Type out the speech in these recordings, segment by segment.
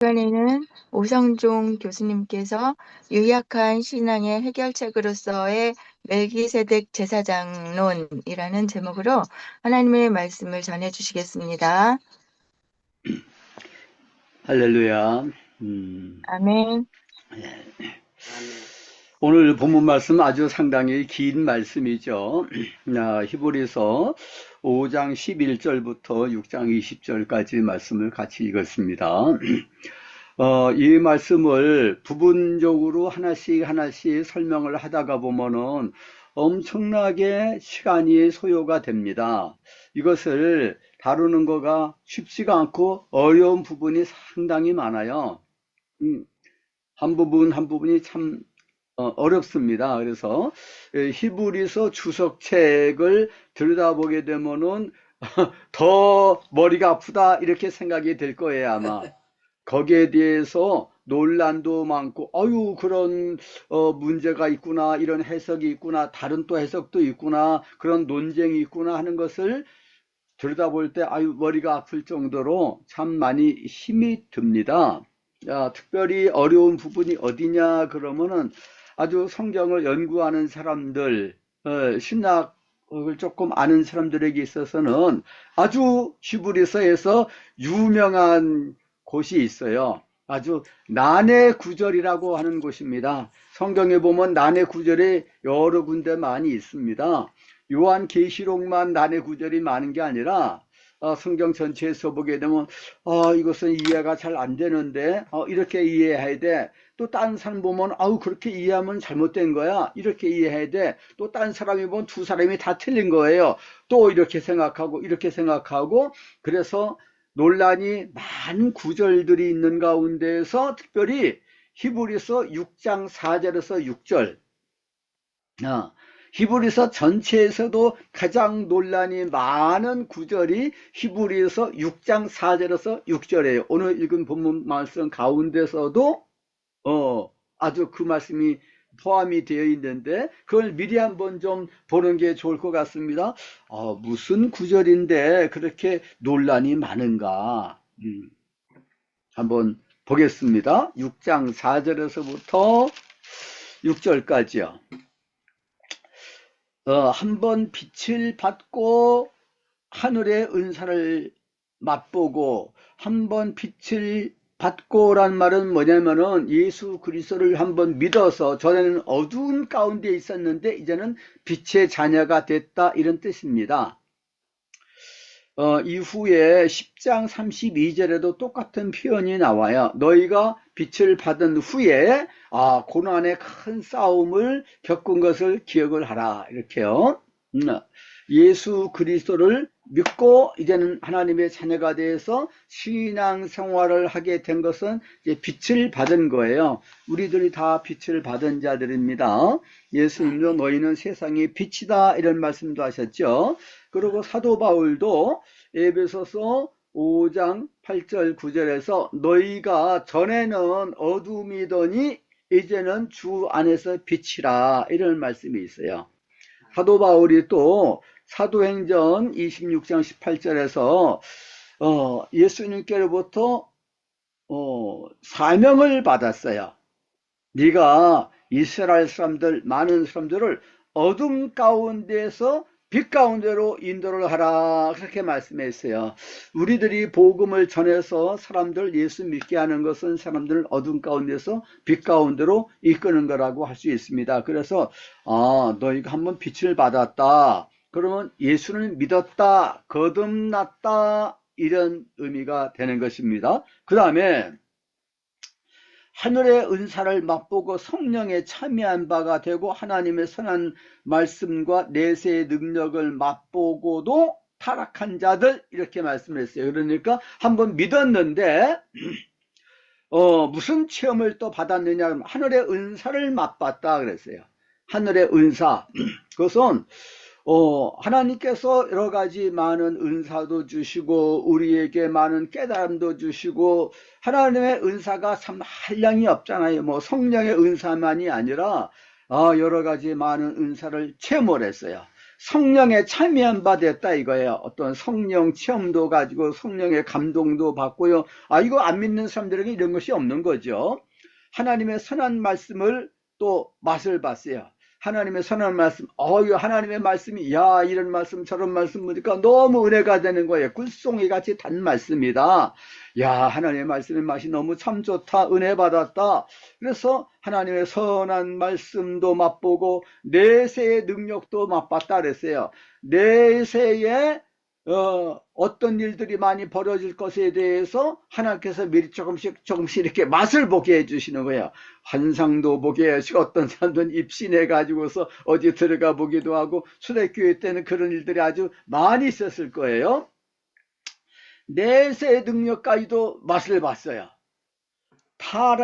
이번에는 오성종 교수님께서 유약한 신앙의 해결책으로서의 멜기세덱 제사장론이라는 제목으로 하나님의 말씀을 전해 주시겠습니다. 할렐루야. 아멘. 오늘 본문 말씀 아주 상당히 긴 말씀이죠. 히브리서 5장 11절부터 6장 20절까지 말씀을 같이 읽었습니다. 이 말씀을 부분적으로 하나씩 설명을 하다가 보면은 엄청나게 시간이 소요가 됩니다. 이것을 다루는 거가 쉽지가 않고 어려운 부분이 상당히 많아요. 한 부분이 참 어렵습니다. 그래서 히브리서 주석책을 들여다보게 되면은 더 머리가 아프다 이렇게 생각이 될 거예요, 아마. 거기에 대해서 논란도 많고, 그런 문제가 있구나, 이런 해석이 있구나, 다른 또 해석도 있구나, 그런 논쟁이 있구나 하는 것을 들여다볼 때 머리가 아플 정도로 참 많이 힘이 듭니다. 특별히 어려운 부분이 어디냐 그러면은 아주 성경을 연구하는 사람들, 신학을 조금 아는 사람들에게 있어서는 아주 히브리서에서 유명한 곳이 있어요. 아주 난해 구절이라고 하는 곳입니다. 성경에 보면 난해 구절이 여러 군데 많이 있습니다. 요한계시록만 난해 구절이 많은 게 아니라 성경 전체에서 보게 되면 이것은 이해가 잘 안 되는데 이렇게 이해해야 돼. 또 딴 사람 보면 그렇게 이해하면 잘못된 거야. 이렇게 이해해야 돼. 또 딴 사람이 보면 두 사람이 다 틀린 거예요. 또 이렇게 생각하고 그래서 논란이 많은 구절들이 있는 가운데에서 특별히 히브리서 6장 4절에서 6절 히브리서 전체에서도 가장 논란이 많은 구절이 히브리서 6장 4절에서 6절이에요. 오늘 읽은 본문 말씀 가운데서도 아주 그 말씀이 포함이 되어 있는데 그걸 미리 한번 좀 보는 게 좋을 것 같습니다. 무슨 구절인데 그렇게 논란이 많은가? 한번 보겠습니다. 6장 4절에서부터 6절까지요. 한번 빛을 받고 하늘의 은사를 맛보고 한번 빛을 받고란 말은 뭐냐면은 예수 그리스도를 한번 믿어서 전에는 어두운 가운데 있었는데 이제는 빛의 자녀가 됐다 이런 뜻입니다. 이후에 10장 32절에도 똑같은 표현이 나와요. 너희가 빛을 받은 후에 고난의 큰 싸움을 겪은 것을 기억을 하라 이렇게요. 예수 그리스도를 믿고 이제는 하나님의 자녀가 되어서 신앙생활을 하게 된 것은 이제 빛을 받은 거예요. 우리들이 다 빛을 받은 자들입니다. 예수님도 너희는 세상의 빛이다 이런 말씀도 하셨죠. 그리고 사도 바울도 에베소서 5장 8절 9절에서 너희가 전에는 어둠이더니 이제는 주 안에서 빛이라 이런 말씀이 있어요. 사도 바울이 또 사도행전 26장 18절에서 예수님께로부터 사명을 받았어요. 네가 이스라엘 사람들 많은 사람들을 어둠 가운데서 빛 가운데로 인도를 하라 그렇게 말씀했어요. 우리들이 복음을 전해서 사람들 예수 믿게 하는 것은 사람들을 어둠 가운데서 빛 가운데로 이끄는 거라고 할 수 있습니다. 그래서 너희가 한번 빛을 받았다 그러면 예수를 믿었다 거듭났다 이런 의미가 되는 것입니다. 그 다음에 하늘의 은사를 맛보고 성령에 참여한 바가 되고 하나님의 선한 말씀과 내세의 능력을 맛보고도 타락한 자들 이렇게 말씀을 했어요. 그러니까 한번 믿었는데 무슨 체험을 또 받았느냐 하늘의 은사를 맛봤다 그랬어요. 하늘의 은사 그것은 하나님께서 여러 가지 많은 은사도 주시고 우리에게 많은 깨달음도 주시고 하나님의 은사가 참 한량이 없잖아요. 뭐 성령의 은사만이 아니라 여러 가지 많은 은사를 체험을 했어요. 성령에 참여한 바 됐다 이거예요. 어떤 성령 체험도 가지고 성령의 감동도 받고요. 아, 이거 안 믿는 사람들에게 이런 것이 없는 거죠. 하나님의 선한 말씀을 또 맛을 봤어요. 하나님의 선한 말씀, 이거 하나님의 말씀이, 야, 이런 말씀, 저런 말씀 보니까 너무 은혜가 되는 거예요. 꿀송이 같이 단 말씀이다. 야, 하나님의 말씀의 맛이 너무 참 좋다. 은혜 받았다. 그래서 하나님의 선한 말씀도 맛보고, 내세의 능력도 맛봤다 그랬어요. 내세에 어떤 일들이 많이 벌어질 것에 대해서 하나님께서 미리 조금씩 이렇게 맛을 보게 해주시는 거예요. 환상도 보게 하시고, 어떤 사람들은 입신해 가지고서 어디 들어가 보기도 하고, 초대교회 때는 그런 일들이 아주 많이 있었을 거예요. 내세 능력까지도 맛을 봤어요.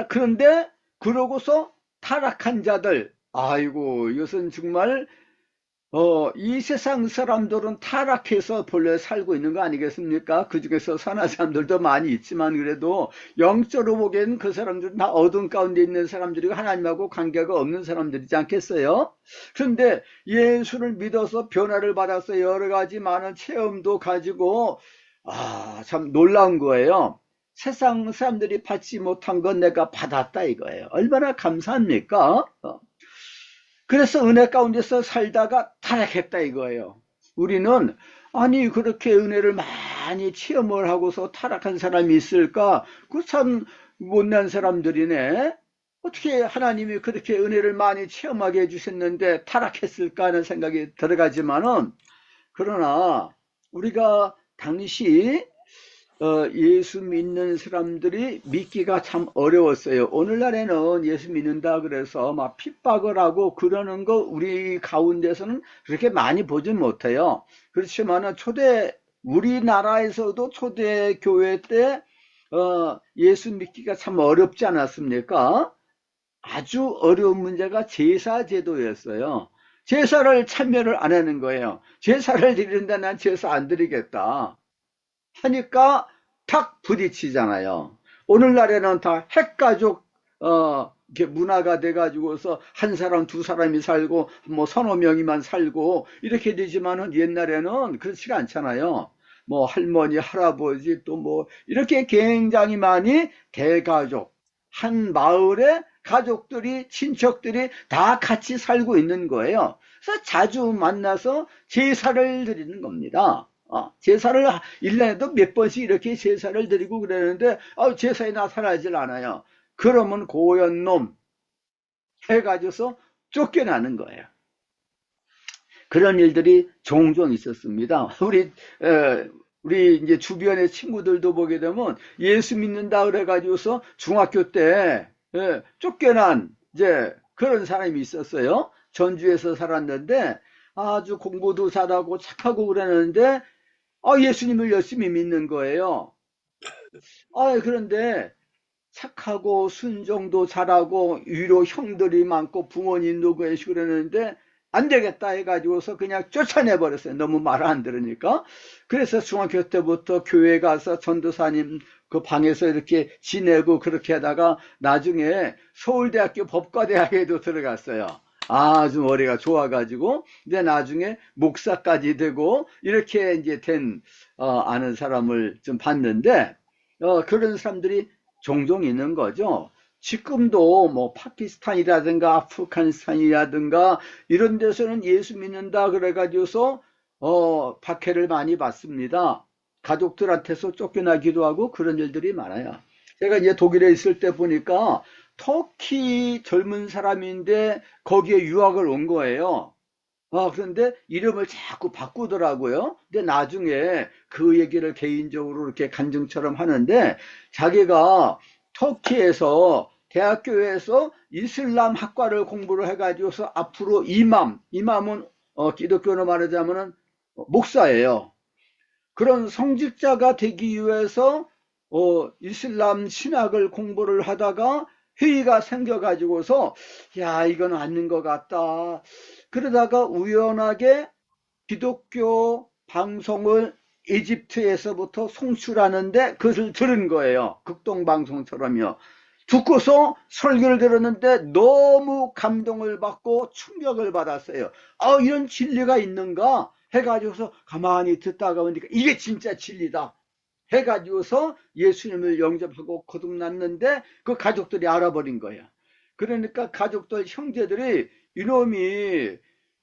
그런데 그러고서 타락한 자들, 아이고, 이것은 정말 이 세상 사람들은 타락해서 본래 살고 있는 거 아니겠습니까? 그 중에서 선한 사람들도 많이 있지만, 그래도 영적으로 보기에는 그 사람들은 다 어둠 가운데 있는 사람들이고 하나님하고 관계가 없는 사람들이지 않겠어요? 그런데 예수를 믿어서 변화를 받아서 여러 가지 많은 체험도 가지고, 참 놀라운 거예요. 세상 사람들이 받지 못한 건 내가 받았다 이거예요. 얼마나 감사합니까? 그래서 은혜 가운데서 살다가 타락했다 이거예요. 우리는 아니 그렇게 은혜를 많이 체험을 하고서 타락한 사람이 있을까? 그 참 못난 사람들이네. 어떻게 하나님이 그렇게 은혜를 많이 체험하게 해주셨는데 타락했을까 하는 생각이 들어가지만은, 그러나 우리가 당시 예수 믿는 사람들이 믿기가 참 어려웠어요. 오늘날에는 예수 믿는다 그래서 막 핍박을 하고 그러는 거 우리 가운데서는 그렇게 많이 보진 못해요. 그렇지만은 우리나라에서도 초대교회 때 예수 믿기가 참 어렵지 않았습니까? 아주 어려운 문제가 제사제도였어요. 제사를 참여를 안 하는 거예요. 제사를 드리는데 난 제사 안 드리겠다 하니까 탁 부딪히잖아요. 오늘날에는 다 핵가족 이렇게 문화가 돼가지고서 한 사람 두 사람이 살고 뭐 서너 명이만 살고 이렇게 되지만은, 옛날에는 그렇지가 않잖아요. 뭐 할머니 할아버지 또 뭐 이렇게 굉장히 많이 대가족, 한 마을에 가족들이 친척들이 다 같이 살고 있는 거예요. 그래서 자주 만나서 제사를 드리는 겁니다. 제사를 1년에도 몇 번씩 이렇게 제사를 드리고 그러는데 제사에 나타나질 않아요. 그러면 고연놈 해가지고서 쫓겨나는 거예요. 그런 일들이 종종 있었습니다. 우리 이제 주변의 친구들도 보게 되면 예수 믿는다 그래가지고서 중학교 때 쫓겨난 이제 그런 사람이 있었어요. 전주에서 살았는데 아주 공부도 잘하고 착하고 그러는데 예수님을 열심히 믿는 거예요. 그런데 착하고 순종도 잘하고 위로 형들이 많고 부모님도 계시고 그러는데 안 되겠다 해가지고서 그냥 쫓아내 버렸어요. 너무 말을 안 들으니까. 그래서 중학교 때부터 교회 가서 전도사님 그 방에서 이렇게 지내고 그렇게 하다가 나중에 서울대학교 법과대학에도 들어갔어요. 아주 머리가 좋아가지고, 근데 나중에 목사까지 되고, 이렇게 이제 아는 사람을 좀 봤는데, 그런 사람들이 종종 있는 거죠. 지금도 뭐 파키스탄이라든가 아프가니스탄이라든가 이런 데서는 예수 믿는다 그래가지고서, 박해를 많이 받습니다. 가족들한테서 쫓겨나기도 하고 그런 일들이 많아요. 제가 이제 독일에 있을 때 보니까 터키 젊은 사람인데 거기에 유학을 온 거예요. 그런데 이름을 자꾸 바꾸더라고요. 근데 나중에 그 얘기를 개인적으로 이렇게 간증처럼 하는데, 자기가 터키에서 대학교에서 이슬람 학과를 공부를 해가지고서 앞으로 이맘은 기독교로 말하자면은 목사예요. 그런 성직자가 되기 위해서 이슬람 신학을 공부를 하다가 회의가 생겨가지고서, 야, 이건 아닌 것 같다. 그러다가 우연하게 기독교 방송을 이집트에서부터 송출하는데 그것을 들은 거예요. 극동방송처럼요. 듣고서 설교를 들었는데 너무 감동을 받고 충격을 받았어요. 이런 진리가 있는가 해가지고서 가만히 듣다가 보니까 이게 진짜 진리다 해가지고서 예수님을 영접하고 거듭났는데 그 가족들이 알아버린 거예요. 그러니까 가족들, 형제들이 이놈이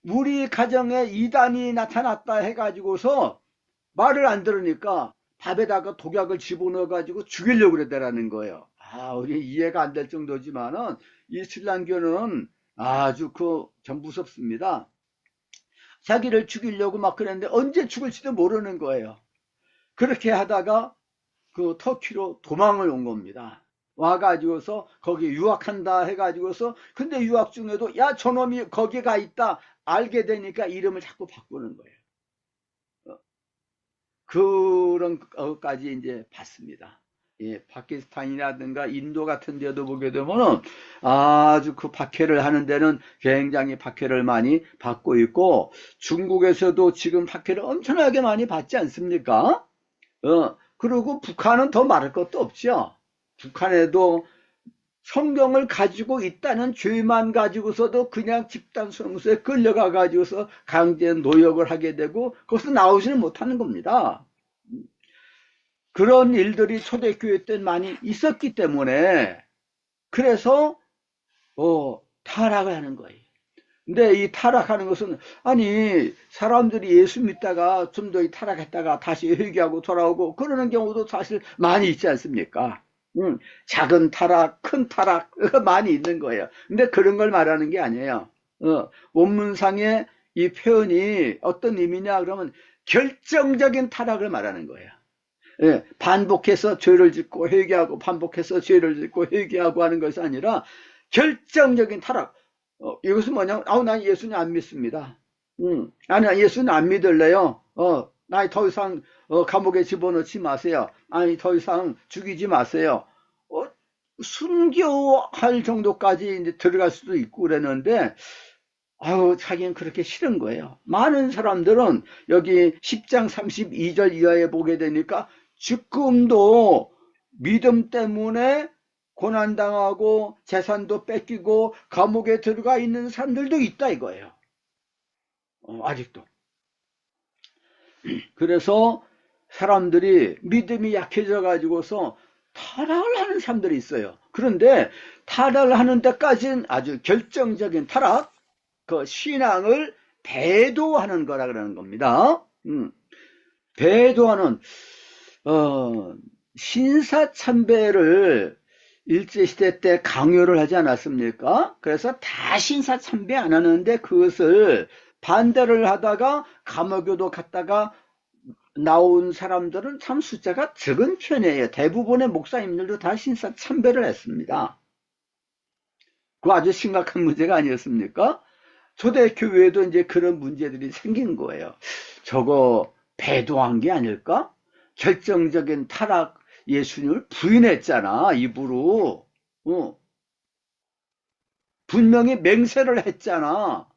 우리 가정에 이단이 나타났다 해가지고서 말을 안 들으니까 밥에다가 독약을 집어넣어가지고 죽이려고 그랬다라는 거예요. 우리 이해가 안 될 정도지만은 이슬람교는 아주 좀 무섭습니다. 자기를 죽이려고 막 그랬는데 언제 죽을지도 모르는 거예요. 그렇게 하다가 그 터키로 도망을 온 겁니다. 와가지고서 거기 유학한다 해가지고서 근데 유학 중에도 야 저놈이 거기 가 있다 알게 되니까 이름을 자꾸 바꾸는 거예요. 그런 것까지 이제 봤습니다. 예, 파키스탄이라든가 인도 같은 데도 보게 되면은 아주 그 박해를 하는 데는 굉장히 박해를 많이 받고 있고 중국에서도 지금 박해를 엄청나게 많이 받지 않습니까? 그리고 북한은 더 말할 것도 없죠. 북한에도 성경을 가지고 있다는 죄만 가지고서도 그냥 집단 성수에 끌려가 가지고서 강제 노역을 하게 되고 거기서 나오지는 못하는 겁니다. 그런 일들이 초대교회 때 많이 있었기 때문에 그래서 타락을 하는 거예요. 근데 이 타락하는 것은 아니 사람들이 예수 믿다가 좀 더 타락했다가 다시 회개하고 돌아오고 그러는 경우도 사실 많이 있지 않습니까? 작은 타락, 큰 타락 많이 있는 거예요. 근데 그런 걸 말하는 게 아니에요. 원문상의 이 표현이 어떤 의미냐 그러면 결정적인 타락을 말하는 거예요. 예, 반복해서 죄를 짓고 회개하고 반복해서 죄를 짓고 회개하고 하는 것이 아니라 결정적인 타락. 이것은 뭐냐면 난 예수님 안 믿습니다. 아니 예수님 안 믿을래요. 나 더 이상 감옥에 집어넣지 마세요. 아니 더 이상 죽이지 마세요. 순교할 정도까지 이제 들어갈 수도 있고 그랬는데 자기는 그렇게 싫은 거예요. 많은 사람들은 여기 10장 32절 이하에 보게 되니까 지금도 믿음 때문에 고난당하고 재산도 뺏기고 감옥에 들어가 있는 사람들도 있다 이거예요. 아직도. 그래서 사람들이 믿음이 약해져 가지고서 타락을 하는 사람들이 있어요. 그런데 타락을 하는 데까지는 아주 결정적인 타락, 그 신앙을 배도하는 거라 그러는 겁니다. 배도하는 신사참배를 일제시대 때 강요를 하지 않았습니까? 그래서 다 신사참배 안 하는데 그것을 반대를 하다가 감옥에도 갔다가 나온 사람들은 참 숫자가 적은 편이에요. 대부분의 목사님들도 다 신사참배를 했습니다. 그거 아주 심각한 문제가 아니었습니까? 초대교회에도 이제 그런 문제들이 생긴 거예요. 저거 배도한 게 아닐까? 결정적인 타락, 예수님을 부인했잖아, 입으로. 분명히 맹세를 했잖아.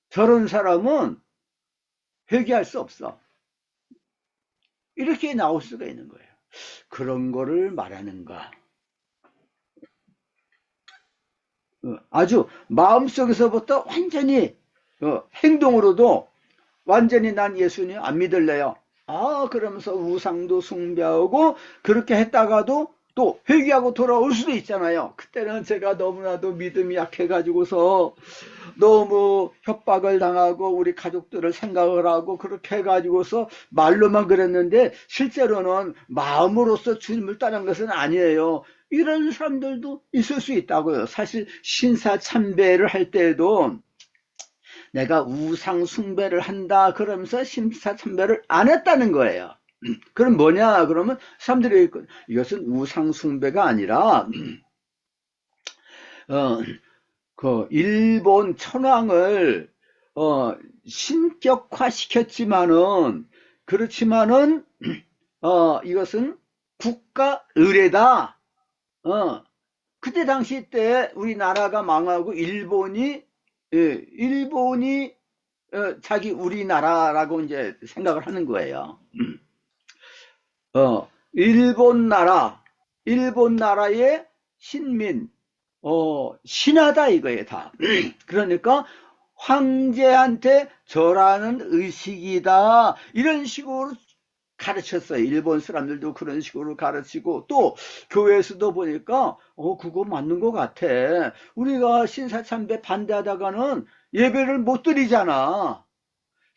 저런 사람은 회개할 수 없어. 이렇게 나올 수가 있는 거예요. 그런 거를 말하는가. 아주 마음속에서부터 완전히 행동으로도 완전히 난 예수님 안 믿을래요. 그러면서 우상도 숭배하고 그렇게 했다가도 또 회개하고 돌아올 수도 있잖아요. 그때는 제가 너무나도 믿음이 약해가지고서 너무 협박을 당하고 우리 가족들을 생각을 하고 그렇게 해가지고서 말로만 그랬는데 실제로는 마음으로서 주님을 따른 것은 아니에요. 이런 사람들도 있을 수 있다고요. 사실 신사참배를 할 때에도 내가 우상 숭배를 한다 그러면서 신사참배를 안 했다는 거예요. 그럼 뭐냐 그러면 사람들이 이것은 우상 숭배가 아니라 그 일본 천황을 신격화 시켰지만은 그렇지만은 이것은 국가 의례다. 그때 당시 때 우리나라가 망하고 일본이 자기 우리나라라고 이제 생각을 하는 거예요. 일본 나라 일본 나라의 신민, 신하다 이거예요, 다. 그러니까 황제한테 절하는 의식이다. 이런 식으로 가르쳤어요. 일본 사람들도 그런 식으로 가르치고, 또 교회에서도 보니까 그거 맞는 것 같아. 우리가 신사참배 반대하다가는 예배를 못 드리잖아.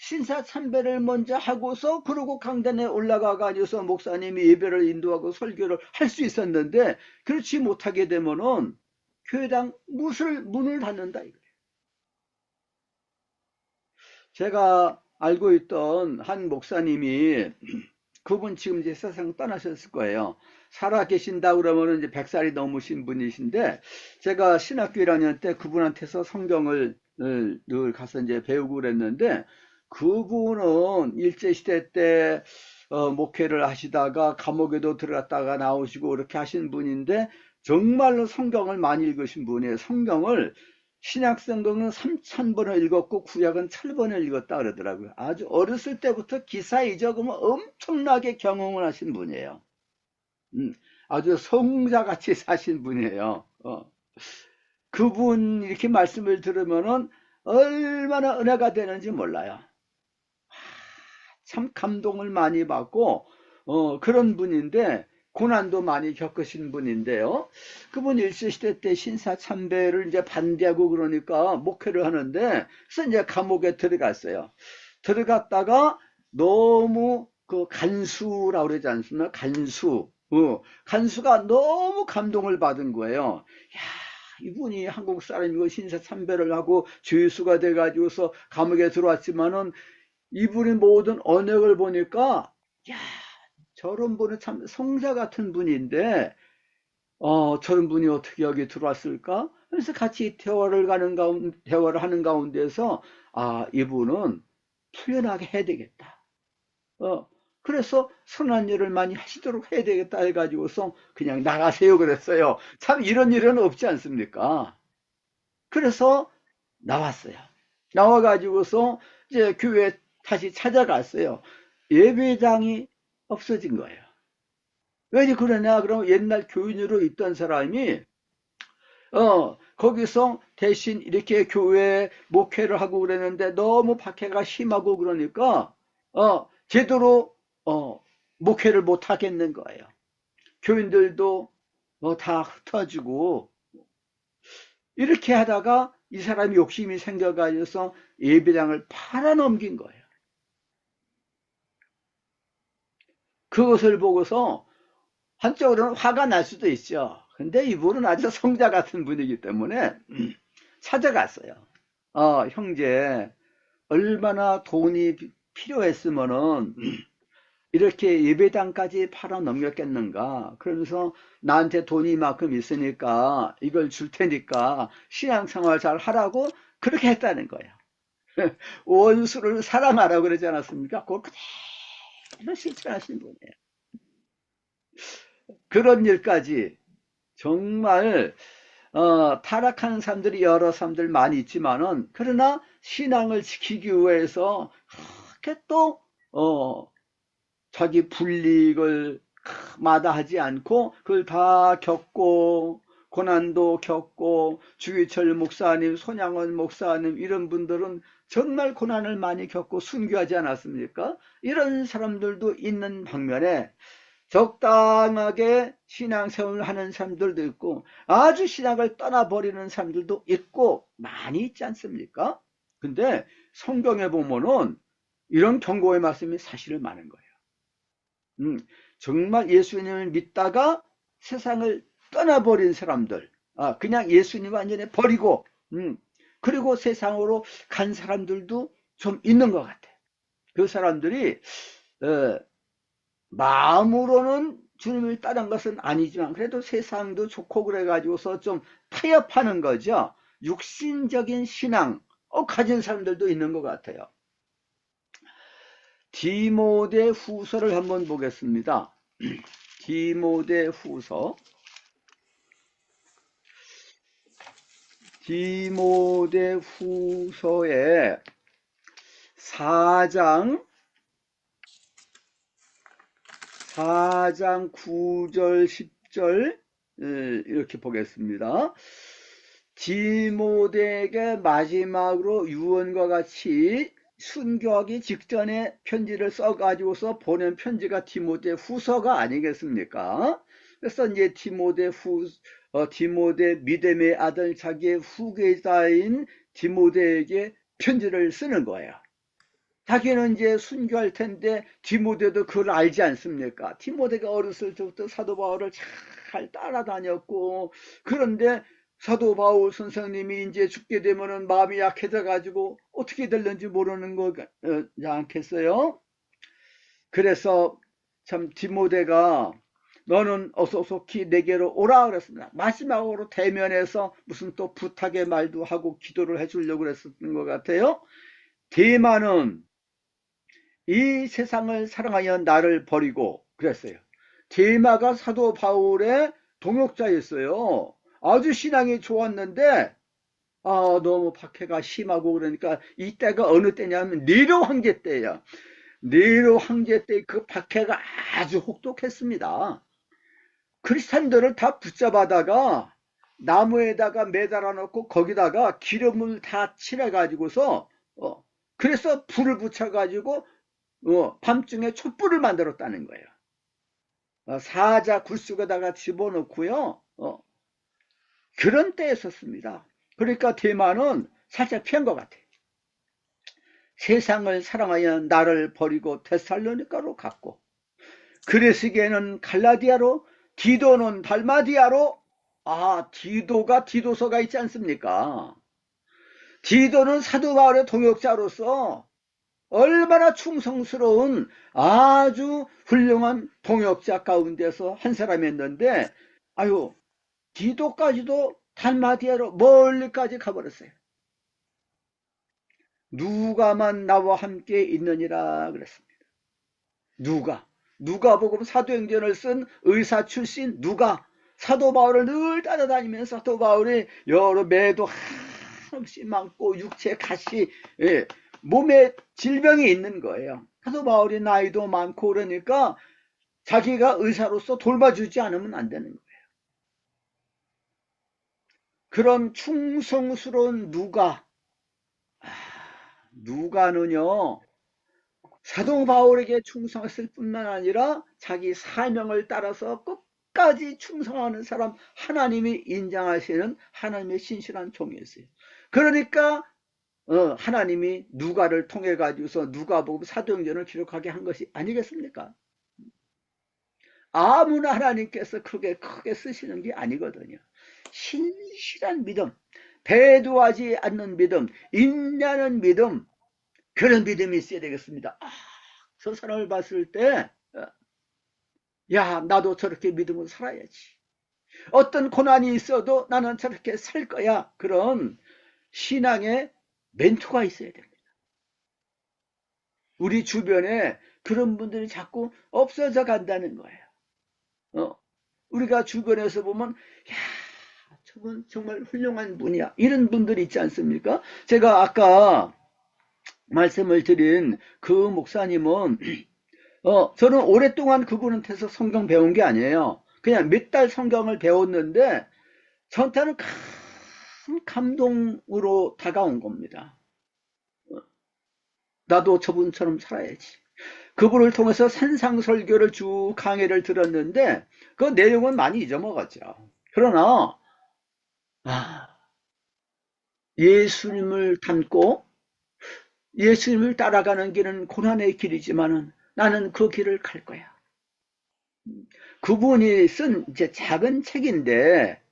신사참배를 먼저 하고서 그러고 강단에 올라가 가지고서 목사님이 예배를 인도하고 설교를 할 수 있었는데, 그렇지 못하게 되면은 교회당 문을 닫는다 이거예요. 제가 알고 있던 한 목사님이, 그분 지금 이제 세상 떠나셨을 거예요. 살아 계신다 그러면은 이제 100살이 넘으신 분이신데, 제가 신학교 1학년 때 그분한테서 성경을 늘 가서 이제 배우고 그랬는데, 그분은 일제시대 때 목회를 하시다가 감옥에도 들어갔다가 나오시고 이렇게 하신 분인데, 정말로 성경을 많이 읽으신 분이에요. 신약 성경은 3,000번을 읽었고 구약은 1,000번을 읽었다 그러더라고요. 아주 어렸을 때부터 기사 이적으면 엄청나게 경험을 하신 분이에요. 아주 성자같이 사신 분이에요. 그분 이렇게 말씀을 들으면은 얼마나 은혜가 되는지 몰라요. 참 감동을 많이 받고 그런 분인데, 고난도 많이 겪으신 분인데요. 그분 일제시대 때 신사참배를 이제 반대하고 그러니까 목회를 하는데, 그래서 이제 감옥에 들어갔어요. 들어갔다가 너무 그 간수라고 그러지 않습니까? 간수가 너무 감동을 받은 거예요. 야, 이분이 한국 사람이고 신사참배를 하고 죄수가 돼가지고서 감옥에 들어왔지만은, 이분의 모든 언약을 보니까, 야, 저런 분은 참 성자 같은 분인데, 저런 분이 어떻게 여기 들어왔을까? 그래서 같이 대화를 하는 가운데서, 이분은 풀려나게 해야 되겠다. 그래서 선한 일을 많이 하시도록 해야 되겠다 해가지고서 그냥 나가세요 그랬어요. 참 이런 일은 없지 않습니까? 그래서 나왔어요. 나와가지고서 이제 교회 다시 찾아갔어요. 예배당이 없어진 거예요. 왜 그러냐? 그러면 옛날 교인으로 있던 사람이 거기서 대신 이렇게 교회 목회를 하고 그랬는데, 너무 박해가 심하고 그러니까 제대로 목회를 못 하겠는 거예요. 교인들도 다 흩어지고, 이렇게 하다가 이 사람이 욕심이 생겨가지고서 예배당을 팔아넘긴 거예요. 그것을 보고서 한쪽으로는 화가 날 수도 있죠. 근데 이분은 아주 성자 같은 분이기 때문에 찾아갔어요. 형제, 얼마나 돈이 필요했으면은 이렇게 예배당까지 팔아 넘겼겠는가. 그러면서 나한테 돈이 이만큼 있으니까 이걸 줄 테니까 신앙생활 잘 하라고 그렇게 했다는 거예요. 원수를 사랑하라고 그러지 않았습니까? 그걸 그대로 실천하신 분이에요. 그런 일까지 정말 타락하는 사람들이 여러 사람들 많이 있지만은, 그러나 신앙을 지키기 위해서 그렇게 또 자기 불이익을 마다하지 않고 그걸 다 겪고, 고난도 겪고, 주기철 목사님, 손양원 목사님 이런 분들은 정말 고난을 많이 겪고 순교하지 않았습니까? 이런 사람들도 있는 반면에 적당하게 신앙생활을 하는 사람들도 있고, 아주 신앙을 떠나버리는 사람들도 있고 많이 있지 않습니까? 근데 성경에 보면은 이런 경고의 말씀이 사실은 많은 거예요. 정말 예수님을 믿다가 세상을 떠나버린 사람들, 그냥 예수님 완전히 버리고, 그리고 세상으로 간 사람들도 좀 있는 것 같아요. 그 사람들이 마음으로는 주님을 따른 것은 아니지만 그래도 세상도 좋고 그래가지고서 좀 타협하는 거죠. 육신적인 신앙 가진 사람들도 있는 것 같아요. 디모데 후서를 한번 보겠습니다. 디모데 후서, 디모데 후서의 4장 9절 10절 이렇게 보겠습니다. 디모데에게 마지막으로 유언과 같이 순교하기 직전에 편지를 써가지고서 보낸 편지가 디모데 후서가 아니겠습니까? 그래서 이제 디모데 믿음의 아들 자기의 후계자인 디모데에게 편지를 쓰는 거예요. 자기는 이제 순교할 텐데 디모데도 그걸 알지 않습니까? 디모데가 어렸을 때부터 사도 바울을 잘 따라다녔고, 그런데 사도 바울 선생님이 이제 죽게 되면은 마음이 약해져 가지고 어떻게 될는지 모르는 거지 않겠어요? 그래서 참 디모데가 너는 어서 속히 내게로 오라 그랬습니다. 마지막으로 대면해서 무슨 또 부탁의 말도 하고 기도를 해주려고 그랬었던 것 같아요. 대만은 이 세상을 사랑하여 나를 버리고 그랬어요. 데마가 사도 바울의 동역자였어요. 아주 신앙이 좋았는데 너무 박해가 심하고 그러니까 이때가 어느 때냐면 네로 황제 때예요. 네로 황제 때 그 박해가 아주 혹독했습니다. 크리스찬들을 다 붙잡아다가 나무에다가 매달아 놓고 거기다가 기름을 다 칠해 가지고서 그래서 불을 붙여 가지고 밤중에 촛불을 만들었다는 거예요. 사자 굴속에다가 집어넣고요. 그런 때였었습니다. 그러니까 대만은 살짝 피한 것 같아요. 세상을 사랑하여 나를 버리고 데살로니가로 갔고, 그레스게는 갈라디아로, 디도는 달마디아로, 디도가 디도서가 있지 않습니까? 디도는 사도 바울의 동역자로서 얼마나 충성스러운 아주 훌륭한 동역자 가운데서 한 사람이었는데, 디도까지도 달마디아로 멀리까지 가버렸어요. 누가만 나와 함께 있느니라 그랬습니다. 누가복음 사도행전을 쓴 의사 출신 누가, 사도 바울을 늘 따라다니면서 사도 바울이 여러 매도 한없이 많고 육체 가시, 몸에 질병이 있는 거예요. 사도 바울이 나이도 많고 그러니까 자기가 의사로서 돌봐주지 않으면 안 되는 거예요. 그런 충성스러운 누가는요, 사도 바울에게 충성했을 뿐만 아니라 자기 사명을 따라서 끝까지 충성하는 사람, 하나님이 인정하시는 하나님의 신실한 종이었어요. 그러니까 하나님이 누가를 통해 가지고서 누가복음 사도행전을 기록하게 한 것이 아니겠습니까? 아무나 하나님께서 크게 쓰시는 게 아니거든요. 신실한 믿음, 배도하지 않는 믿음, 인내하는 믿음, 그런 믿음이 있어야 되겠습니다. 저 사람을 봤을 때, 나도 저렇게 믿음으로 살아야지. 어떤 고난이 있어도 나는 저렇게 살 거야. 그런 신앙의 멘토가 있어야 됩니다. 우리 주변에 그런 분들이 자꾸 없어져 간다는 거예요. 우리가 주변에서 보면, 저분 정말 훌륭한 분이야. 이런 분들이 있지 않습니까? 제가 아까 말씀을 드린 그 목사님은, 저는 오랫동안 그분한테서 성경 배운 게 아니에요. 그냥 몇 달 성경을 배웠는데, 저한테는 큰 감동으로 다가온 겁니다. 나도 저분처럼 살아야지. 그분을 통해서 산상설교를 쭉 강의를 들었는데 그 내용은 많이 잊어먹었죠. 그러나 예수님을 닮고 예수님을 따라가는 길은 고난의 길이지만은 나는 그 길을 갈 거야. 그분이 쓴 이제 작은 책인데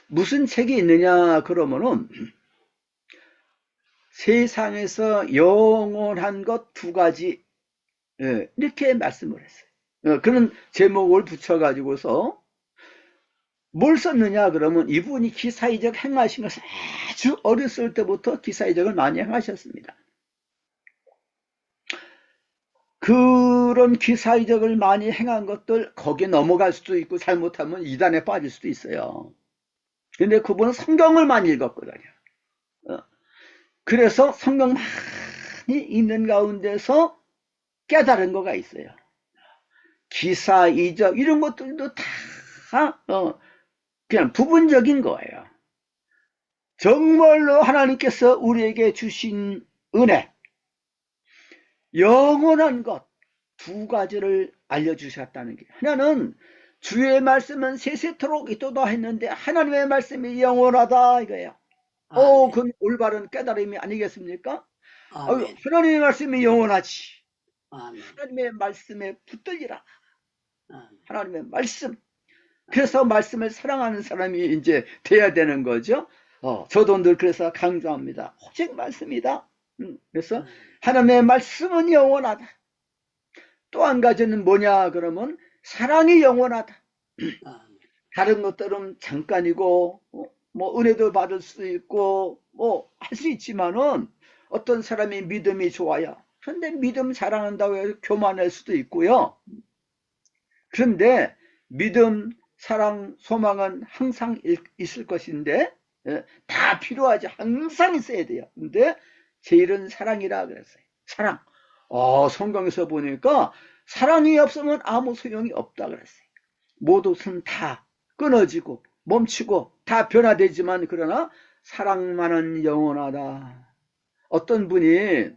무슨 책이 있느냐 그러면은 세상에서 영원한 것 두 가지, 이렇게 말씀을 했어요. 그런 제목을 붙여가지고서 뭘 썼느냐 그러면 이분이 기사이적 행하신 것을 아주 어렸을 때부터 기사이적을 많이 행하셨습니다. 그런 기사이적을 많이 행한 것들 거기에 넘어갈 수도 있고 잘못하면 이단에 빠질 수도 있어요. 근데 그분은 성경을 많이 읽었거든요. 그래서 성경 많이 읽는 가운데서 깨달은 거가 있어요. 기사, 이적 이런 것들도 다 그냥 부분적인 거예요. 정말로 하나님께서 우리에게 주신 은혜, 영원한 것 두 가지를 알려주셨다는 게, 하나는 주의 말씀은 세세토록 있도다 했는데 하나님의 말씀이 영원하다 이거예요. 아멘. 그건 올바른 깨달음이 아니겠습니까? 아멘. 하나님의 말씀이 영원하지. 아멘. 하나님의 말씀에 붙들리라. 아멘. 하나님의 말씀. 그래서 말씀을 사랑하는 사람이 이제 돼야 되는 거죠. 저도 늘 그래서 강조합니다. 오직 말씀이다. 그래서 하나님의 말씀은 영원하다. 또 한 가지는 뭐냐 그러면 사랑이 영원하다. 아멘. 다른 것들은 잠깐이고 뭐 은혜도 받을 수 있고 뭐 할 수 있지만은 어떤 사람이 믿음이 좋아요. 그런데 믿음 자랑한다고 해서 교만할 수도 있고요. 그런데 믿음, 사랑, 소망은 항상 있을 것인데 다 필요하지. 항상 있어야 돼요. 근데 제일은 사랑이라 그랬어요. 사랑. 성경에서 보니까 사랑이 없으면 아무 소용이 없다 그랬어요. 모든 다 끊어지고 멈추고 다 변화되지만 그러나 사랑만은 영원하다. 어떤 분이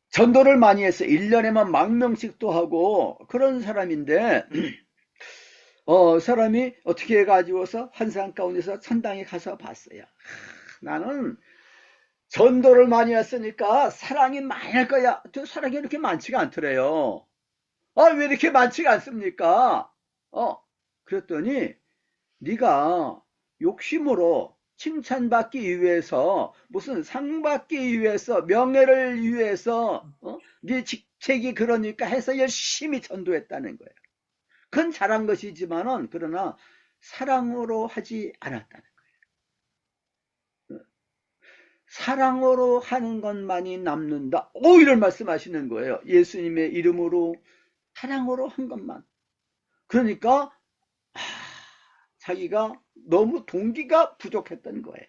전도를 많이 했어요. 1년에만 10,000명씩도 하고 그런 사람인데 사람이 어떻게 해가지고서 환상 가운데서 천당에 가서 봤어요. 나는 전도를 많이 했으니까 사랑이 많을 거야. 저 사랑이 이렇게 많지가 않더래요. 왜 이렇게 많지가 않습니까? 그랬더니 네가 욕심으로 칭찬받기 위해서 무슨 상 받기 위해서 명예를 위해서 네 직책이 그러니까 해서 열심히 전도했다는 거예요. 그건 잘한 것이지만은 그러나 사랑으로 하지 않았다는 거예요. 사랑으로 하는 것만이 남는다. 이런 말씀하시는 거예요. 예수님의 이름으로 사랑으로 한 것만. 그러니까 자기가 너무 동기가 부족했던 거예요.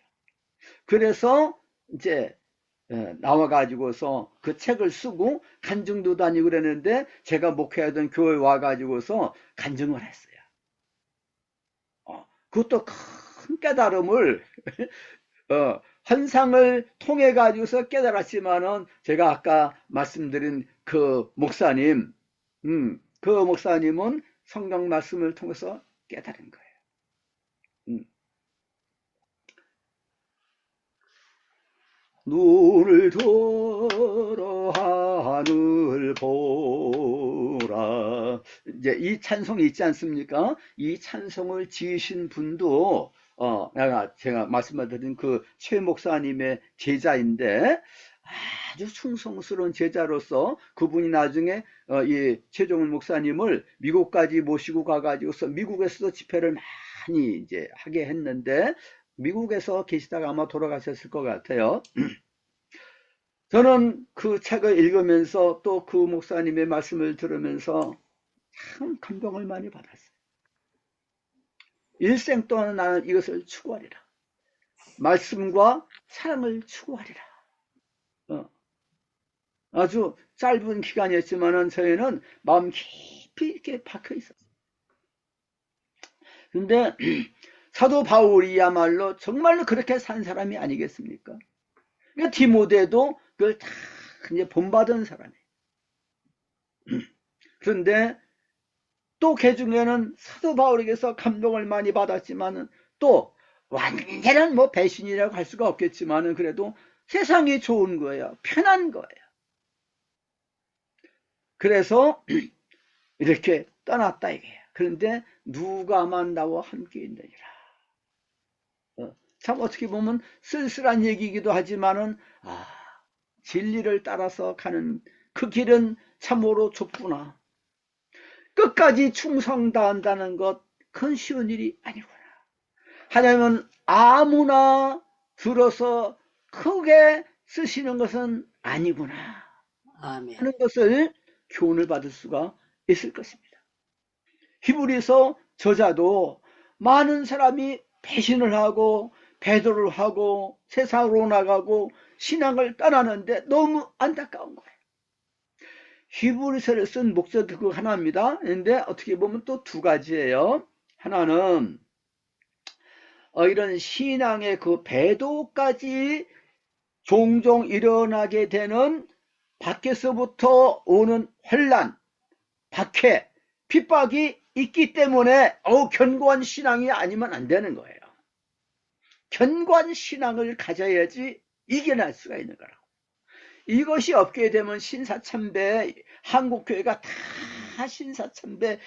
그래서 이제 나와가지고서 그 책을 쓰고 간증도 다니고 그랬는데 제가 목회하던 교회 와가지고서 간증을 했어요. 그것도 큰 깨달음을 환상을 통해 가지고서 깨달았지만은 제가 아까 말씀드린 그 목사님, 그 목사님은 성경 말씀을 통해서 깨달은 거예요. 눈을 들어 하늘 보라. 이제 이 찬송이 있지 않습니까? 이 찬송을 지으신 분도 제가 말씀드린 그 최 목사님의 제자인데 아주 충성스러운 제자로서 그분이 나중에 이 최종훈 목사님을 미국까지 모시고 가가지고서 미국에서도 집회를 많이 이제 하게 했는데 미국에서 계시다가 아마 돌아가셨을 것 같아요. 저는 그 책을 읽으면서 또 그 목사님의 말씀을 들으면서 참 감동을 많이 받았어요. 일생 동안 나는 이것을 추구하리라. 말씀과 사랑을 추구하리라. 아주 짧은 기간이었지만은 저희는 마음 깊이 이렇게 박혀 있었어요. 근데 사도 바울이야말로 정말로 그렇게 산 사람이 아니겠습니까? 그러니까 디모데도 그걸 다 이제 본받은 사람이에요. 그런데 또 그 중에는 사도 바울에게서 감동을 많이 받았지만은 또 완전한 뭐 배신이라고 할 수가 없겠지만은 그래도 세상이 좋은 거예요. 편한 거예요. 그래서 이렇게 떠났다 이게요. 그런데 누가만 나와 함께 있느니라. 참 어떻게 보면 쓸쓸한 얘기이기도 하지만은 진리를 따라서 가는 그 길은 참으로 좁구나. 끝까지 충성 다한다는 것, 그건 쉬운 일이 아니구나. 하나님은 아무나 들어서 크게 쓰시는 것은 아니구나 아멘. 하는 것을 교훈을 받을 수가 있을 것입니다. 히브리서 저자도 많은 사람이 배신을 하고 배도를 하고 세상으로 나가고 신앙을 떠나는데 너무 안타까운 거예요. 히브리서를 쓴 목적도 그 하나입니다. 그런데 어떻게 보면 또 두 가지예요. 하나는 이런 신앙의 그 배도까지 종종 일어나게 되는 밖에서부터 오는 혼란, 박해, 핍박이 있기 때문에 견고한 신앙이 아니면 안 되는 거예요. 견고한 신앙을 가져야지 이겨낼 수가 있는 거라고. 이것이 없게 되면 신사참배, 한국교회가 다 신사참배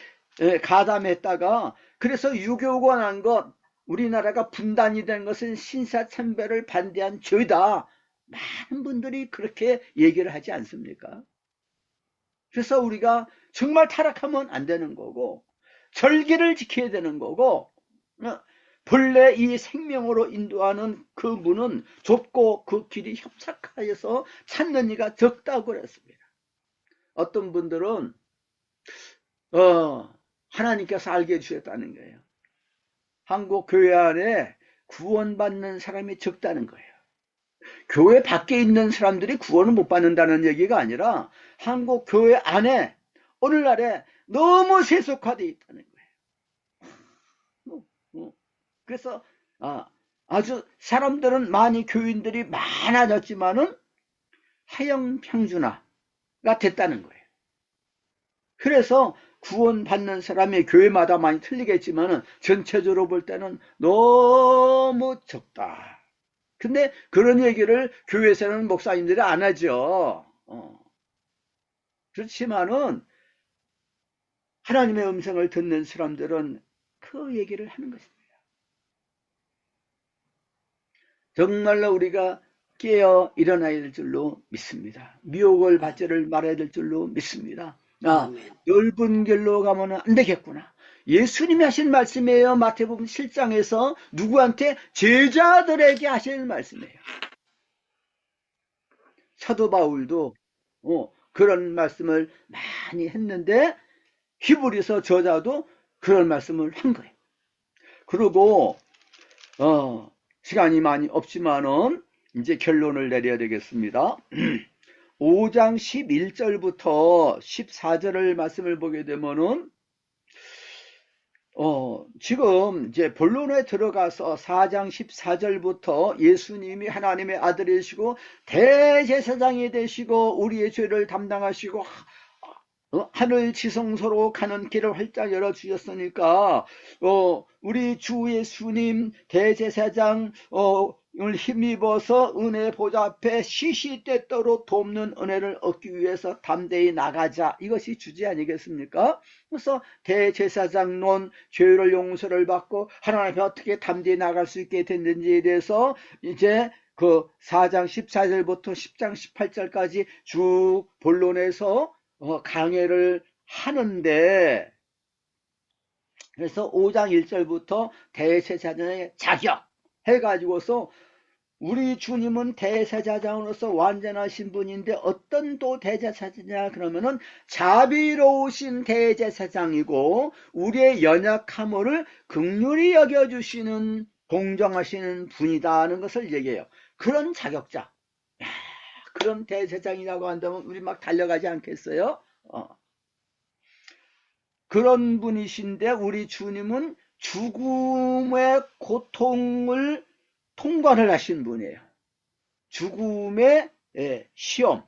가담했다가, 그래서 유교가 난 것, 우리나라가 분단이 된 것은 신사참배를 반대한 죄다. 많은 분들이 그렇게 얘기를 하지 않습니까? 그래서 우리가 정말 타락하면 안 되는 거고, 절기를 지켜야 되는 거고, 본래 이 생명으로 인도하는 그 문은 좁고 그 길이 협착하여서 찾는 이가 적다고 그랬습니다. 어떤 분들은 하나님께서 알게 해주셨다는 거예요. 한국 교회 안에 구원받는 사람이 적다는 거예요. 교회 밖에 있는 사람들이 구원을 못 받는다는 얘기가 아니라 한국 교회 안에 오늘날에 너무 세속화되어 있다는 거예요. 그래서 아주 사람들은 많이 교인들이 많아졌지만은 하형평준화가 됐다는 거예요. 그래서 구원받는 사람이 교회마다 많이 틀리겠지만은 전체적으로 볼 때는 너무 적다. 근데 그런 얘기를 교회에서는 목사님들이 안 하죠. 그렇지만은 하나님의 음성을 듣는 사람들은 그 얘기를 하는 것입니다. 정말로 우리가 깨어 일어나야 될 줄로 믿습니다. 미혹을 받지를 말아야 될 줄로 믿습니다. 넓은 길로 가면 안 되겠구나. 예수님이 하신 말씀이에요. 마태복음 7장에서 누구한테? 제자들에게 하신 말씀이에요. 사도 바울도 그런 말씀을 많이 했는데 히브리서 저자도 그런 말씀을 한 거예요. 그리고 시간이 많이 없지만은 이제 결론을 내려야 되겠습니다. 5장 11절부터 14절을 말씀을 보게 되면은 지금 이제 본론에 들어가서 4장 14절부터 예수님이 하나님의 아들이시고 대제사장이 되시고 우리의 죄를 담당하시고 하늘 지성소로 가는 길을 활짝 열어주셨으니까 우리 주 예수님 대제사장을 힘입어서 은혜 보좌 앞에 시시때때로 돕는 은혜를 얻기 위해서 담대히 나가자. 이것이 주제 아니겠습니까? 그래서 대제사장론, 죄를 용서를 받고 하나님 앞에 어떻게 담대히 나갈 수 있게 됐는지에 대해서 이제 그 4장 14절부터 10장 18절까지 쭉 본론에서 강해를 하는데, 그래서 5장 1절부터 대제사장의 자격 해가지고서 우리 주님은 대제사장으로서 완전하신 분인데 어떤 또 대제사장이냐 그러면은 자비로우신 대제사장이고 우리의 연약함을 긍휼히 여겨주시는 공정하시는 분이다는 것을 얘기해요. 그런 자격자, 그런 대제사장이라고 한다면 우리 막 달려가지 않겠어요? 그런 분이신데 우리 주님은 죽음의 고통을 통과를 하신 분이에요. 죽음의 시험,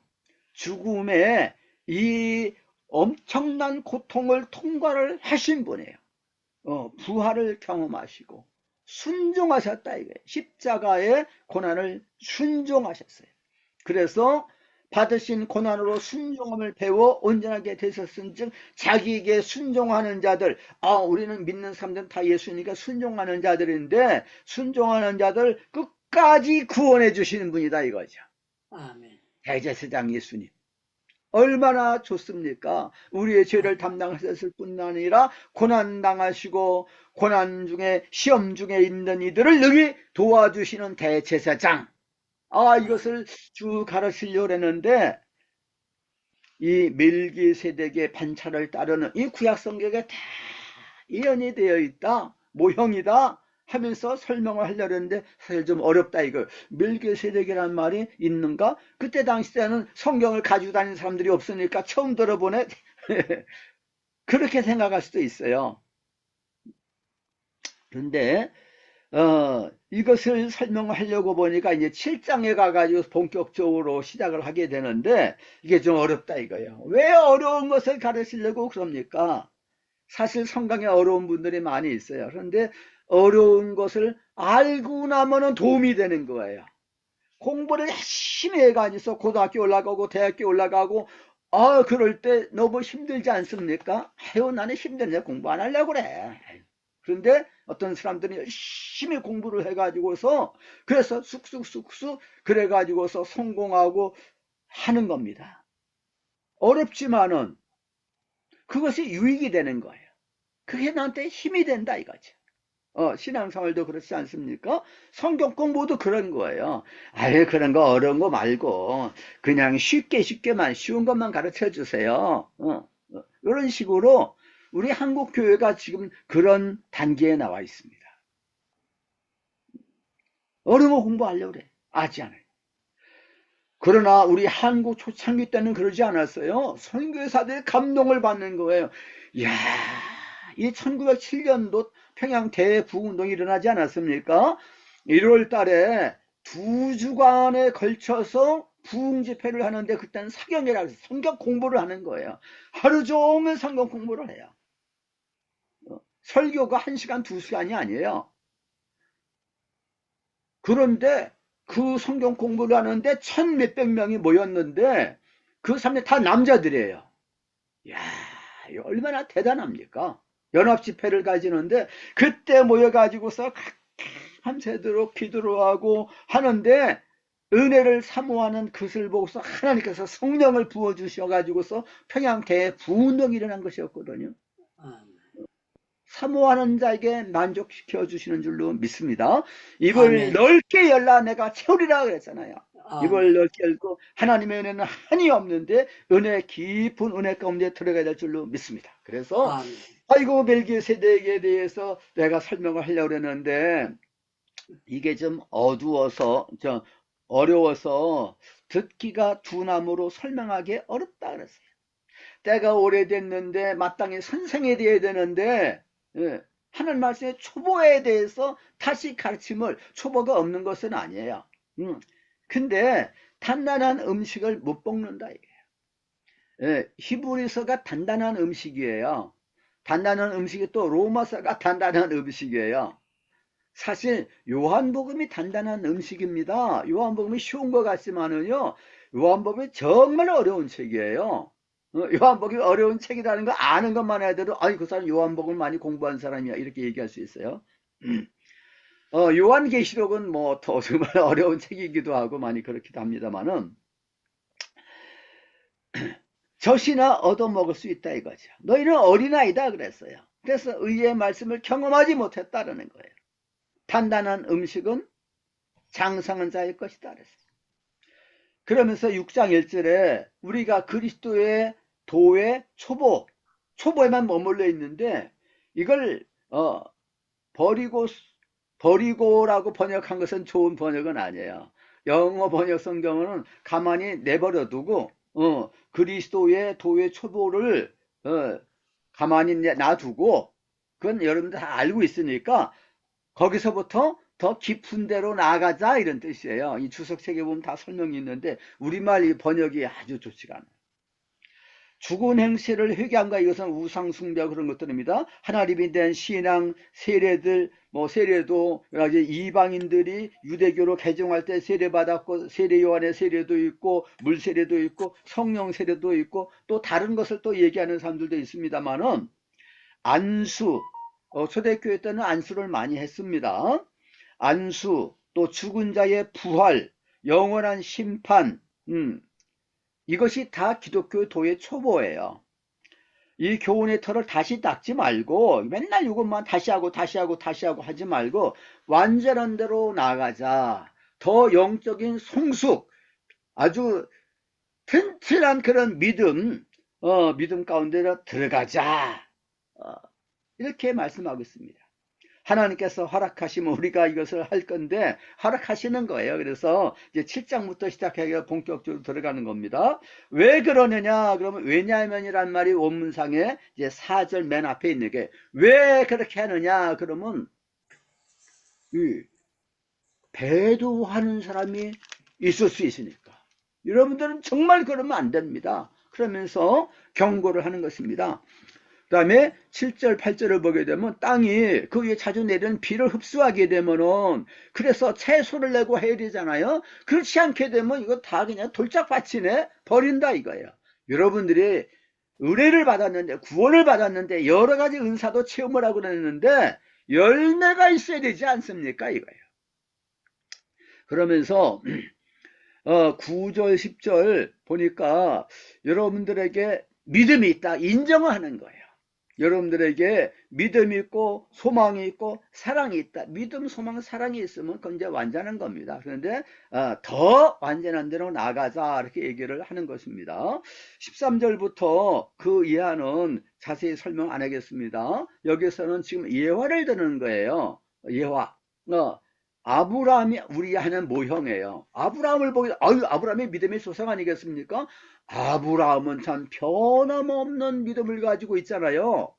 죽음의 이 엄청난 고통을 통과를 하신 분이에요. 부활을 경험하시고 순종하셨다 이거예요. 십자가의 고난을 순종하셨어요. 그래서 받으신 고난으로 순종함을 배워 온전하게 되셨은즉 자기에게 순종하는 자들, 우리는 믿는 사람들은 다 예수니까 순종하는 자들인데 순종하는 자들 끝까지 구원해 주시는 분이다 이거죠. 아멘. 대제사장 예수님 얼마나 좋습니까? 우리의 죄를 담당하셨을 뿐 아니라 고난 당하시고 고난 중에 시험 중에 있는 이들을 여기 도와주시는 대제사장. 이것을 쭉 가르치려고 했는데 이 멜기세덱의 반차를 따르는 이 구약 성경에 다 예언이 되어 있다. 모형이다. 하면서 설명을 하려고 했는데 사실 좀 어렵다 이거. 멜기세덱이라는 말이 있는가? 그때 당시 때는 성경을 가지고 다니는 사람들이 없으니까 처음 들어보네. 그렇게 생각할 수도 있어요. 그런데 이것을 설명하려고 보니까 이제 7장에 가가지고 본격적으로 시작을 하게 되는데 이게 좀 어렵다 이거예요. 왜 어려운 것을 가르치려고 그럽니까? 사실 성경에 어려운 분들이 많이 있어요. 그런데 어려운 것을 알고 나면은 도움이 되는 거예요. 공부를 열심히 해가지고 고등학교 올라가고 대학교 올라가고 그럴 때 너무 힘들지 않습니까? 아유 나는 힘드네 공부 안 하려고 그래. 그런데 어떤 사람들은 열심히 공부를 해가지고서 그래서 쑥쑥쑥쑥 그래가지고서 성공하고 하는 겁니다. 어렵지만은 그것이 유익이 되는 거예요. 그게 나한테 힘이 된다 이거죠. 신앙생활도 그렇지 않습니까? 성경 공부도 그런 거예요. 아예 그런 거 어려운 거 말고 그냥 쉽게 쉽게만 쉬운 것만 가르쳐 주세요. 이런 식으로 우리 한국 교회가 지금 그런 단계에 나와 있습니다. 어려운 거 공부하려고 그래. 아지 않아요. 그러나 우리 한국 초창기 때는 그러지 않았어요. 선교사들이 감동을 받는 거예요. 이야, 이 1907년도 평양 대부운동이 일어나지 않았습니까? 1월 달에 2주간에 걸쳐서 부흥 집회를 하는데 그때는 사경이라고 해서 성경 공부를 하는 거예요. 하루 종일 성경 공부를 해요. 설교가 1시간, 2시간이 아니에요. 그런데 그 성경 공부를 하는데 1,몇백 명이 모였는데 그 사람들 다 남자들이에요. 이야, 얼마나 대단합니까? 연합집회를 가지는데 그때 모여가지고서 밤새도록 기도를 하고 하는데 은혜를 사모하는 그것을 보고서 하나님께서 성령을 부어주셔가지고서 평양 대부운동이 일어난 것이었거든요. 사모하는 자에게 만족시켜 주시는 줄로 믿습니다. 입을 아멘. 넓게 열라 내가 채우리라 그랬잖아요. 입을 아멘. 넓게 열고 하나님의 은혜는 한이 없는데 은혜 깊은 은혜 가운데 들어가야 될 줄로 믿습니다. 그래서 아멘. 아이고 멜기세덱에 대해서 내가 설명을 하려고 했는데 이게 좀 어두워서 어려워서 듣기가 둔함으로 설명하기 어렵다 그랬어요. 때가 오래됐는데 마땅히 선생이 되어야 되는데 하는 말씀의 초보에 대해서 다시 가르침을 초보가 없는 것은 아니에요. 근데 단단한 음식을 못 먹는다 이게요. 히브리서가 단단한 음식이에요. 단단한 음식이 또 로마서가 단단한 음식이에요. 사실 요한복음이 단단한 음식입니다. 요한복음이 쉬운 것 같지만은요, 요한복음이 정말 어려운 책이에요. 요한복음이 어려운 책이라는 거 아는 것만 해도 아이 그 사람 요한복음을 많이 공부한 사람이야 이렇게 얘기할 수 있어요. 요한계시록은 뭐 더 정말 어려운 책이기도 하고 많이 그렇기도 합니다만은 젖이나 얻어먹을 수 있다 이거죠. 너희는 어린아이다 그랬어요. 그래서 의의 말씀을 경험하지 못했다라는 거예요. 단단한 음식은 장성한 자의 것이다 그랬어요. 그러면서 6장 1절에 우리가 그리스도의 도의 초보에만 머물러 있는데 이걸 버리고라고 번역한 것은 좋은 번역은 아니에요. 영어 번역 성경은 가만히 내버려 두고 그리스도의 도의 초보를 가만히 놔두고 그건 여러분들 다 알고 있으니까 거기서부터 더 깊은 데로 나가자 이런 뜻이에요. 이 주석책에 보면 다 설명이 있는데 우리말 이 번역이 아주 좋지가 않아요. 죽은 행실을 회개함과 이것은 우상숭배 그런 것들입니다. 하나님에 대한 신앙 세례들 세례도 이방인들이 유대교로 개종할 때 세례받았고 세례 요한의 세례도 있고 물 세례도 있고 성령 세례도 있고 또 다른 것을 또 얘기하는 사람들도 있습니다만은 안수 초대교회 때는 안수를 많이 했습니다. 안수 또 죽은 자의 부활 영원한 심판 이것이 다 기독교 도의 초보예요. 이 교훈의 털을 다시 닦지 말고 맨날 이것만 다시 하고 하지 말고 완전한 대로 나가자. 더 영적인 성숙 아주 튼튼한 그런 믿음 가운데 들어가자. 이렇게 말씀하고 있습니다. 하나님께서 허락하시면 우리가 이것을 할 건데 허락하시는 거예요. 그래서 이제 7장부터 시작해서 본격적으로 들어가는 겁니다. 왜 그러느냐? 그러면 왜냐하면이란 말이 원문상에 이제 4절 맨 앞에 있는 게 왜 그렇게 하느냐? 그러면 이 배도하는 사람이 있을 수 있으니까. 여러분들은 정말 그러면 안 됩니다. 그러면서 경고를 하는 것입니다. 그 다음에 7절, 8절을 보게 되면 땅이 그 위에 자주 내리는 비를 흡수하게 되면은 그래서 채소를 내고 해야 되잖아요. 그렇지 않게 되면 이거 다 그냥 돌짝밭이네 버린다 이거예요. 여러분들이 은혜를 받았는데 구원을 받았는데 여러 가지 은사도 체험을 하고 그랬는데 열매가 있어야 되지 않습니까 이거예요. 그러면서 9절, 10절 보니까 여러분들에게 믿음이 있다 인정하는 거예요. 여러분들에게 믿음이 있고 소망이 있고 사랑이 있다. 믿음, 소망, 사랑이 있으면 그건 이제 완전한 겁니다. 그런데 더 완전한 대로 나가자 이렇게 얘기를 하는 것입니다. 13절부터 그 이하는 자세히 설명 안 하겠습니다. 여기서는 지금 예화를 드는 거예요. 예화. 아브라함이 우리 하는 모형이에요. 아브라함을 보게 아유 아브라함이 믿음의 조상 아니겠습니까? 아브라함은 참 변함없는 믿음을 가지고 있잖아요.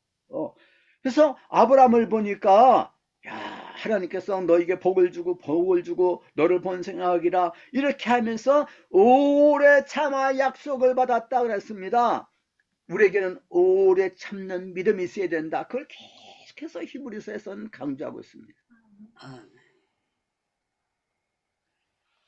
그래서 아브라함을 보니까 야 하나님께서 너에게 복을 주고 너를 본 생각이라 이렇게 하면서 오래 참아 약속을 받았다 그랬습니다. 우리에게는 오래 참는 믿음이 있어야 된다. 그걸 계속해서 히브리서에서는 강조하고 있습니다.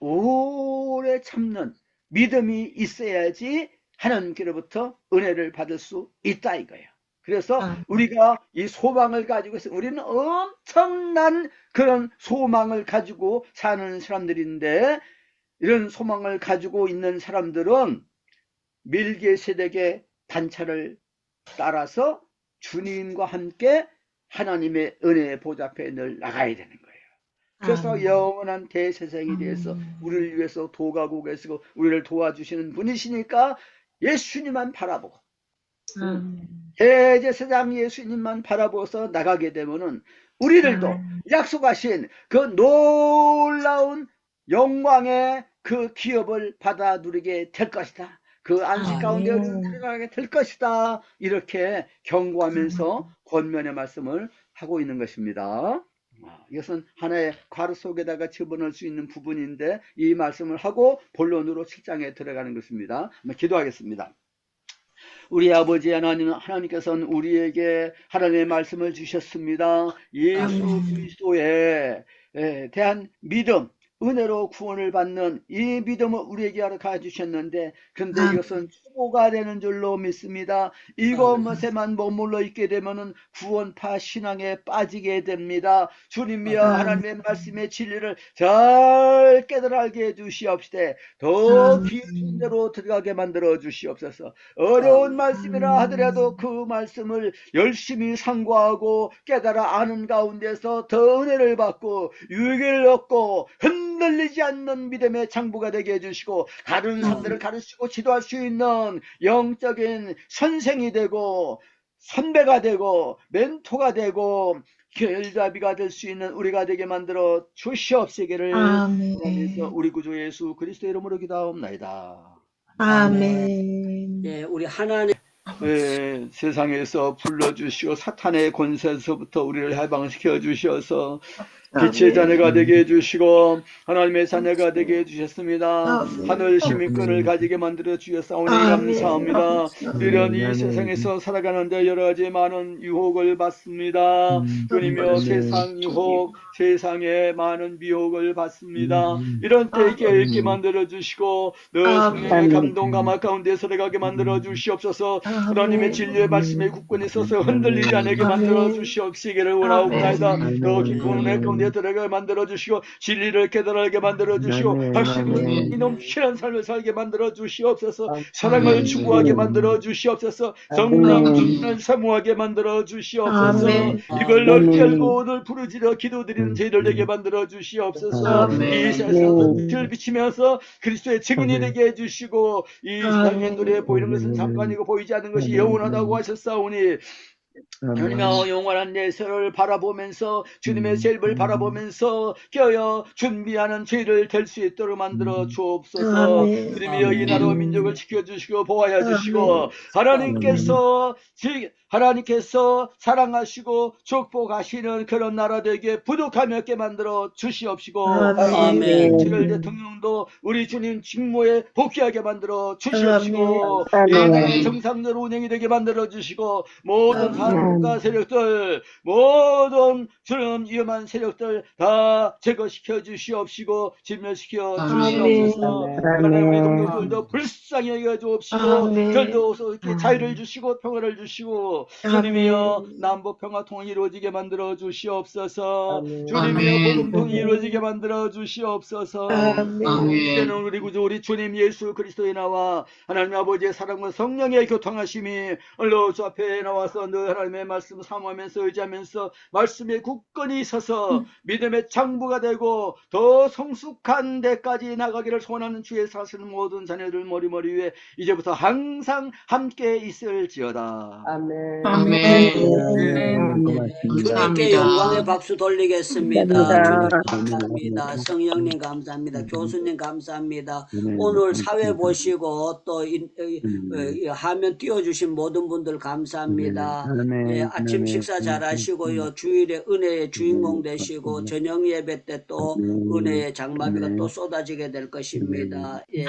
오래 참는 믿음이 있어야지 하나님께로부터 은혜를 받을 수 있다 이거예요. 그래서 우리가 이 소망을 가지고 있어요. 우리는 엄청난 그런 소망을 가지고 사는 사람들인데 이런 소망을 가지고 있는 사람들은 멜기세덱의 단차를 따라서 주님과 함께 하나님의 은혜의 보좌 앞에 늘 나가야 되는 거예요. 그래서 영원한 대세상에 대해서 우리를 위해서 도가고 계시고 우리를 도와주시는 분이시니까 예수님만 바라보고 대제사장 예수님만 바라보고서 나가게 되면은 우리들도 약속하신 그 놀라운 영광의 그 기업을 받아 누리게 될 것이다. 그 안식 가운데 들어가게 될 것이다. 이렇게 경고하면서 권면의 말씀을 하고 있는 것입니다. 이것은 하나의 괄호 속에다가 집어넣을 수 있는 부분인데 이 말씀을 하고 본론으로 7장에 들어가는 것입니다. 한번 기도하겠습니다. 우리 아버지 하나님께서는 우리에게 하나님의 말씀을 주셨습니다. 예수 그리스도에 대한 믿음, 은혜로 구원을 받는 이 믿음을 우리에게 허락해 주셨는데 그런데 이것은 초보가 되는 줄로 믿습니다. 이것에만 머물러 있게 되면은 구원파 신앙에 빠지게 됩니다. 주님이여 하나님의 말씀의 진리를 잘 깨달아 알게 해주시옵시되 더 깊은 데로 들어가게 만들어 주시옵소서. 어려운 말씀이라 하더라도 그 말씀을 열심히 상고하고 깨달아 아는 가운데서 더 은혜를 받고 유익을 얻고 흔들리지 않는 믿음의 장부가 되게 해주시고 다른 사람들을 가르치고 지도할 수 있는 영적인 선생이 되고 선배가 되고 멘토가 되고 길잡이가 될 수 있는 우리가 되게 만들어 주시옵시기를 그래서 우리 구주 예수 그리스도의 이름으로 기도하옵나이다. 아멘. 예, 우리 하나님 세상에서 불러주시고 사탄의 권세에서부터 우리를 해방시켜 주셔서 빛의 자녀가 되게 해주시고 하나님의 자녀가 되게 해주셨습니다. 하늘 시민권을 가지게 만들어 주셨사오니 감사합니다. 이런 이 세상에서 살아가는데 여러 가지 많은 유혹을 받습니다. 주님이여 세상 유혹, 세상에 많은 미혹을 받습니다. 이런 때에 깨있게 만들어 주시고 너 성령의 감동 감화 가운데 살아가게 만들어 주시옵소서. 하나님의 진리의 말씀에 굳건히 서서 흔들리지 않게 만들어 주시옵시기를 원하옵나이다. 더 깊은 은혜 가운데 들어가게 만들어 주시고 진리를 깨달게 만들어 주시고 확실히 넘치는 삶을 살게 만들어 주시옵소서. 사랑을 추구하게 만들어 주시옵소서. 성령 사모하게 만들어 주시옵소서. 이걸 넓게 알고 늘 부르짖어 기도드리는 저희들 되게 만들어 주시옵소서. 이 세상을 빛을 비치면서 그리스도의 증인이 되게 해주시고 이 세상의 눈에 보이는 것은 잠깐이고 보이지 않는 것이 영원하다고 하셨사오니 하나님의 영원한 내세를 바라보면서 주님의 셀을 바라보면서 깨어 준비하는 죄를 될 수 있도록 만들어 주옵소서. 아멘. 주님이여 이 나라 민족을 지켜주시고 보호하여 주시고 아멘. 하나님께서 사랑하시고 축복하시는 그런 나라 되게 부족함이 없게 만들어 주시옵시고 아멘. 이스라엘 대통령도 우리 주님 직무에 복귀하게 만들어 주시옵시고 이 아멘. 나라 정상적으로 운행이 되게 만들어 주시고 모든 한국가 세력들 모든 주님 위험한 세력들 다 제거시켜 주시옵시고 진멸시켜 주시옵소서. 하나님 우리 동족들도 불쌍히 여겨 주옵시고 아멘. 그들도 이렇게 자유를 주시고 평화를 주시고 주님이여 남북 평화 통일이 이루어지게 만들어 주시옵소서. 주님이여 복음 통일이 이루어지게 만들어 주시옵소서. 이제는 우리 구주 우리 주님 예수 그리스도의 나와 하나님 아버지의 사랑과 성령의 교통하심이 얼로 주 앞에 나와서 늘 하나님의 말씀 사모하면서 의지하면서 말씀에 굳건히 서서 믿음의 장부가 되고 더 성숙한 데까지 나가기를 소원하는 주의 사시는 모든 자녀들 머리머리 위에 이제부터 항상 함께 있을지어다. 아멘. 주님께 영광의 박수 돌리겠습니다. 감사합니다. 주님 감사합니다. 성령님 감사합니다. 교수님 감사합니다. 오늘 사회 보시고 또 화면 띄워주신 모든 분들 감사합니다. 예, 아침 식사 잘 하시고요. 주일에 은혜의 주인공 되시고 저녁 예배 때 또 은혜의 장마비가 또 쏟아지게 될 것입니다. 예.